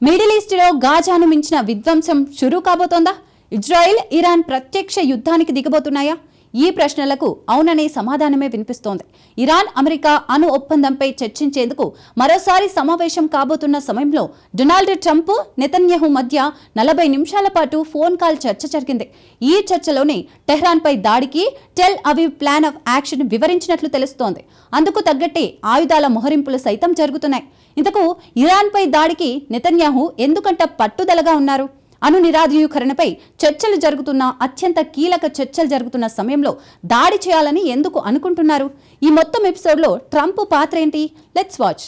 Middle ఈస్ట్లో గాజాను మించిన విధ్వంసం షురూ కాబోతోందా? ఇజ్రాయెల్, ఇరాన్ ప్రత్యక్ష యుద్ధానికి దిగబోతున్నాయా? ఈ ప్రశ్నలకు అవుననే సమాధానమే వినిపిస్తోంది. ఇరాన్, అమెరికా అణు ఒప్పందంపై చర్చించేందుకు మరోసారి సమావేశం కాబోతున్న సమయంలో డొనాల్డ్ ట్రంప్, నెతన్యాహు మధ్య 40 నిమిషాల పాటు ఫోన్ కాల్ చర్చ జరిగింది. ఈ చర్చలోనే టెహ్రాన్పై దాడికి Tel Aviv plan of action వివరించినట్లు తెలుస్తోంది. అందుకు తగ్గట్టే ఆయుధాల మొహరింపులు సైతం జరుగుతున్నాయి. ఇంతకు ఇరాన్పై దాడికి నెతన్యాహు ఎందుకంట పట్టుదలగా ఉన్నారు? అణు నిరాయుధీకరణపై చర్చలు జరుగుతున్న అత్యంత కీలక చర్చలు జరుగుతున్న సమయంలో దాడి చేయాలని ఎందుకు అనుకుంటున్నారు? ఈ మొత్తం ఎపిసోడ్లో ట్రంప్ పాత్ర ఏంటి? Let's watch.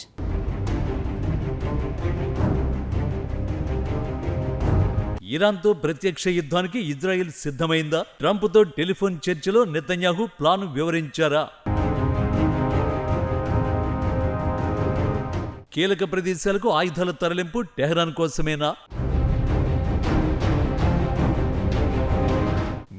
ఇరాన్తో ప్రత్యక్ష యుద్ధానికి ఇజ్రాయెల్ సిద్ధమైందా? ట్రంప్తో టెలిఫోన్ చర్చలో నెతన్యాహు ప్లాన్ వివరించారా? కీలక ప్రదేశాలకు ఆయుధాల తరలింపు టెహ్రాన్ కోసమేనా?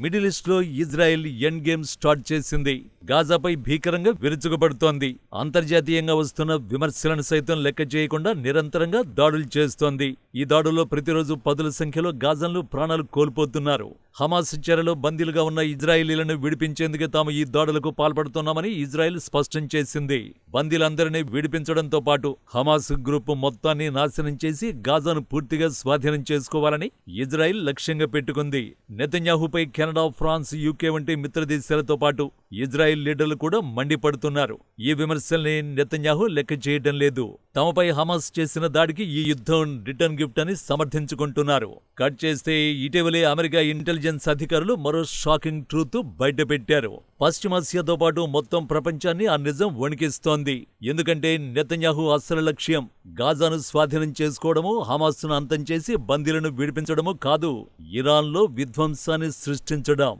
మిడిల్ ఈస్ట్లో ఇజ్రాయెల్ ఎండ్ గేమ్ స్టార్ట్ చేసింది. గాజాపై భీకరంగా విరుచుకుపడుతోంది. అంతర్జాతీయంగా వస్తున్న విమర్శలను సైతం లెక్క చేయకుండా నిరంతరంగా దాడులు చేస్తోంది. ఈ దాడుల్లో ప్రతిరోజు పదుల సంఖ్యలో గాజాన్లు ప్రాణాలు కోల్పోతున్నారు. హమాస్ చెరలో బందీలుగా ఉన్న ఇజ్రాయేలీలను విడిపించేందుకే తాము ఈ దాడులకు పాల్పడుతున్నామని ఇజ్రాయెల్ స్పష్టం చేసింది. బందీలందరినీ విడిపించడంతో పాటు హమాస్ గ్రూప్ మొత్తాన్ని నాశనం చేసి గాజాను పూర్తిగా స్వాధీనం చేసుకోవాలని ఇజ్రాయెల్ లక్ష్యంగా పెట్టుకుంది. నెతన్యాహుపై కెనడా, ఫ్రాన్స్, యూకే వంటి మిత్రదేశాలతో పాటు ఇజ్రాయెల్ లీడర్లు కూడా మండిపడుతున్నారు. ఈ విమర్శల్ని నెతన్యాహు లెక్క చేయడం లేదు. తమపై హమాస్ చేసిన దాడికి ఈ యుద్ధం రిటర్న్ గిఫ్ట్ అని సమర్థించుకుంటున్నారు. కట్ చేస్తే ఇటీవలే అమెరికా ఇంటెలిజెన్స్ అధికారులు మరో షాకింగ్ ట్రూత్ బయటపెట్టారు. పశ్చిమాసియాతో పాటు మొత్తం ప్రపంచాన్ని ఆ నిజం వణికిస్తోంది. ఎందుకంటే నెతన్యాహు అసలు లక్ష్యం గాజాను స్వాధీనం చేసుకోవడము, హమాస్ను అంతం చేసి బందీలను విడిపించడము కాదు, ఇరాన్లో విధ్వంసాన్ని సృష్టించడం.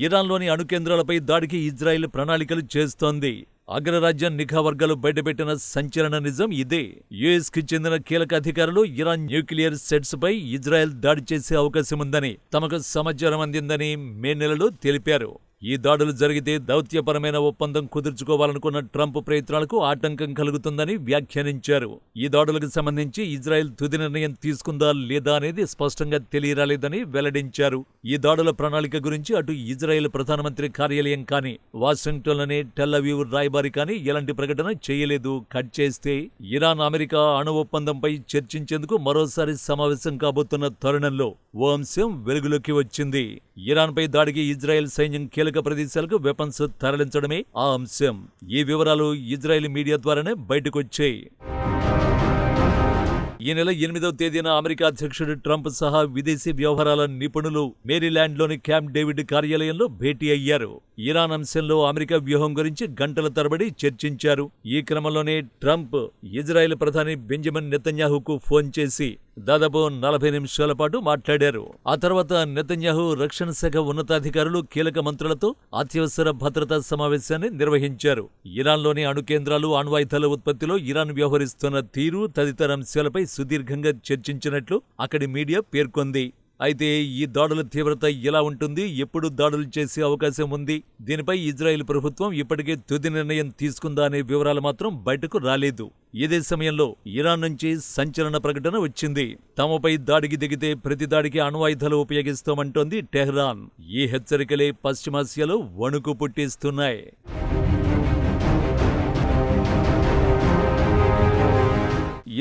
ఇరాన్లోని అణు కేంద్రాలపై దాడికి ఇజ్రాయెల్ ప్రణాళికలు చేస్తోంది. అగ్రరాజ్య నిఘా వర్గాలు బయటపెట్టిన సంచలన నిజం ఇదే. యుఎస్కి చెందిన కీలక అధికారులు ఇరాన్ న్యూక్లియర్ సెట్స్ పై ఇజ్రాయెల్ దాడి చేసే అవకాశం ఉందని తమకు సమాచారం అందిందని మే నెలలో తెలిపారు. ఈ దాడులు జరిగితే దౌత్యపరమైన ఒప్పందం కుదుర్చుకోవాలనుకున్న ట్రంప్ ప్రయత్నాలకు ఆటంకం కలుగుతుందని వ్యాఖ్యానించారు. ఈ దాడులకు సంబంధించి ఇజ్రాయెల్ తుది నిర్ణయం తీసుకుందా లేదా అనేది స్పష్టంగా తెలియరాలేదని వెల్లడించారు. ఈ దాడుల ప్రణాళిక గురించి అటు ఇజ్రాయెల్ ప్రధానమంత్రి కార్యాలయం కానీ, వాషింగ్టన్లోని టెల్ అవీవ్ రాయబారి కానీ ఎలాంటి ప్రకటన చేయలేదు. కట్ చేస్తే ఇరాన్, అమెరికా అణు ఒప్పందంపై చర్చించేందుకు మరోసారి సమావేశం కాబోతున్న తరుణంలో ఓ అంశం వెలుగులోకి వచ్చింది. ఇరాన్పై దాడికి ఇజ్రాయెల్ సైన్యం కీలక ప్రదేశాలకు వెపన్స్ తరలించడమే ఆ అంశం. ఈ వివరాలు ఇజ్రాయెల్ మీడియా ద్వారానే బయటకొచ్చాయి. ఈ నెల 8వ తేదీన అమెరికా అధ్యక్షుడు ట్రంప్ సహా విదేశీ వ్యవహారాల నిపుణులు మేరీల్యాండ్లోని క్యాంప్ డేవిడ్ కార్యాలయంలో భేటీ అయ్యారు. ఇరాన్ అంశంలో అమెరికా వ్యూహం గురించి గంటల తరబడి చర్చించారు. ఈ క్రమంలోనే ట్రంప్ ఇజ్రాయెల్ ప్రధాని బెంజమిన్ నెతన్యాహుకు ఫోన్ చేసి దాదాపు 40 నిమిషాల పాటు మాట్లాడారు. ఆ తర్వాత నెతన్యాహు రక్షణ శాఖ ఉన్నతాధికారులు, కీలక మంత్రులతో అత్యవసర భద్రతా సమావేశాన్ని నిర్వహించారు. ఇరాన్లోని అణు కేంద్రాలు, అణ్వాయుధాల ఉత్పత్తిలో ఇరాన్ వ్యవహరిస్తున్న తీరు తదితర అంశాలపై సుదీర్ఘంగా చర్చించినట్లు అక్కడి మీడియా పేర్కొంది. అయితే ఈ దాడుల తీవ్రత ఎలా ఉంటుంది, ఎప్పుడు దాడులు చేసే అవకాశం ఉంది, దీనిపై ఇజ్రాయెల్ ప్రభుత్వం ఇప్పటికే తుది నిర్ణయం తీసుకుందా అనే వివరాలు మాత్రం బయటకు రాలేదు. ఇదే సమయంలో ఇరాన్ నుంచి సంచలన ప్రకటన వచ్చింది. తమపై దాడికి దిగితే ప్రతి దాడికి అణ్వాయుధాలు ఉపయోగిస్తామంటోంది టెహ్రాన్. ఈ హెచ్చరికలే పశ్చిమాసియాలో వణుకు పుట్టిస్తున్నాయి.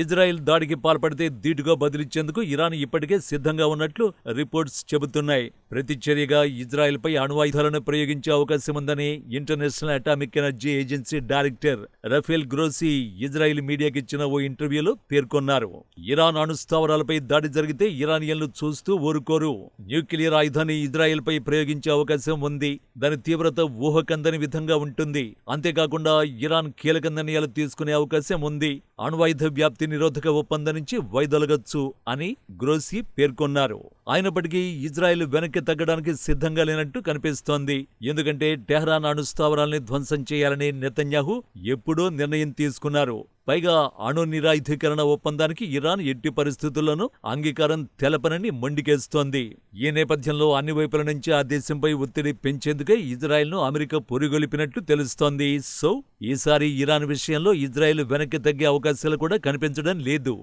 ఇజ్రాయెల్ దాడికి పాల్పడితే ధీటుగా బదిలిచ్చేందుకు ఇరాన్ ఇప్పటికే సిద్ధంగా ఉన్నట్లు రిపోర్ట్స్ చెబుతున్నాయి. ప్రతిచర్యగా ఇజ్రాయెల్పై అణ్వాయుధాలను ప్రయోగించే అవకాశం ఉందని international atomic energy agency director Rafael Grossi Israel మీడియాకి ఇచ్చిన ఓ ఇంటర్వ్యూలో పేర్కొన్నారు. ఇరాన్ అణు స్థావరాలపై దాడి జరిగితే ఇరానియన్లు చూస్తూ ఊరుకోరు. న్యూక్లియర్ ఆయుధాన్ని ఇజ్రాయెల్పై ప్రయోగించే అవకాశం ఉంది. దాని తీవ్రత ఊహకందని విధంగా ఉంటుంది. అంతేకాకుండా ఇరాన్ కీలక నిర్ణయాలు తీసుకునే అవకాశం ఉంది. అణ్వాయుధ వ్యాప్తి నిరోధక ఒప్పందం నుంచి వైదొలగొచ్చు అని గ్రోసీ పేర్కొన్నారు. అయినప్పటికీ ఇజ్రాయెల్ వెనక్కి తగ్గడానికి సిద్ధంగా లేనట్టు కనిపిస్తోంది. ఎందుకంటే టెహ్రాన్ అణు స్థావరాల్ని ధ్వంసం చేయాలని నెతన్యాహు ఎప్పుడో నిర్ణయం తీసుకున్నారు. పైగా అణు నిరాయుధీకరణ ఒప్పందానికి ఇరాన్ ఎట్టి పరిస్థితుల్లోనూ అంగీకారం తెలపనని మొండికేస్తోంది. ఈ నేపథ్యంలో అన్ని వైపుల నుంచి ఆ దేశంపై ఒత్తిడి పెంచేందుకే ఇజ్రాయెల్ను అమెరికా పురిగొలిపినట్లు తెలుస్తోంది. సో ఈసారి ఇరాన్ విషయంలో ఇజ్రాయెల్ వెనక్కి తగ్గే అవకాశాలు కూడా కనిపించడం లేదు.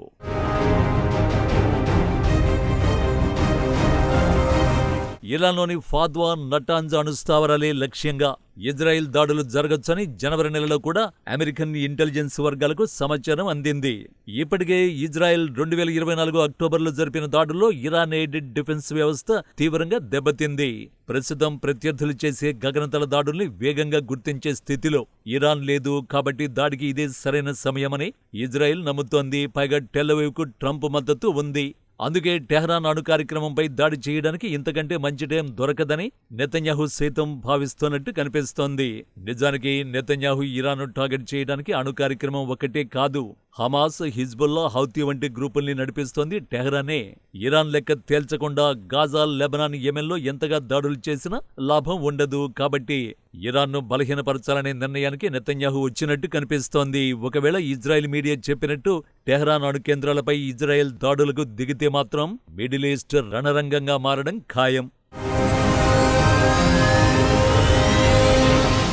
ఇరాన్లోని ఫాద్వా, నటాంజ్ అణుస్థావరాలే లక్ష్యంగా ఇజ్రాయెల్ దాడులు జరగొచ్చని జనవరి నెలలో కూడా అమెరికన్ ఇంటెలిజెన్స్ వర్గాలకు సమాచారం అందింది. ఇప్పటికే ఇజ్రాయెల్ 2024 అక్టోబర్లో జరిపిన దాడుల్లో ఇరాన్ ఎయిడెడ్ డిఫెన్స్ వ్యవస్థ తీవ్రంగా దెబ్బతింది. ప్రస్తుతం ప్రత్యర్థులు చేసే గగనతల దాడుల్ని వేగంగా గుర్తించే స్థితిలో ఇరాన్ లేదు. కాబట్టి దాడికి ఇదే సరైన సమయమని ఇజ్రాయెల్ నమ్ముతోంది. పైగా టెల్-అవీవ్కు ట్రంప్ మద్దతు ఉంది. అందుకే టెహ్రాన్ అణు కార్యక్రమంపై దాడి చేయడానికి ఇంతకంటే మంచి టైం దొరకదని నెతన్యాహు సైతం భావిస్తోన్నట్టు కనిపిస్తోంది. నిజానికి నెతన్యాహు ఇరాన్ను టార్గెట్ చేయడానికి అణు కార్యక్రమం ఒక్కటే కాదు, హమాస్, హిజ్బుల్లా, హౌతీ వంటి గ్రూపుల్ని నడిపిస్తోంది టెహ్రానే. ఇరాన్ లెక్క తేల్చకుండా గాజా, లెబనాన్, యెమెన్లో ఎంతగా దాడులు చేసినా లాభం ఉండదు. కాబట్టి ఇరాన్ను బలహీనపరచాలనే నిర్ణయానికి నెతన్యాహు వచ్చినట్టు కనిపిస్తోంది. ఒకవేళ ఇజ్రాయెల్ మీడియా చెప్పినట్టు టెహ్రాన్ అణు కేంద్రాలపై ఇజ్రాయెల్ దాడులకు దిగితే మాత్రం మిడిల్ ఈస్ట్ రణరంగంగా మారడం ఖాయం.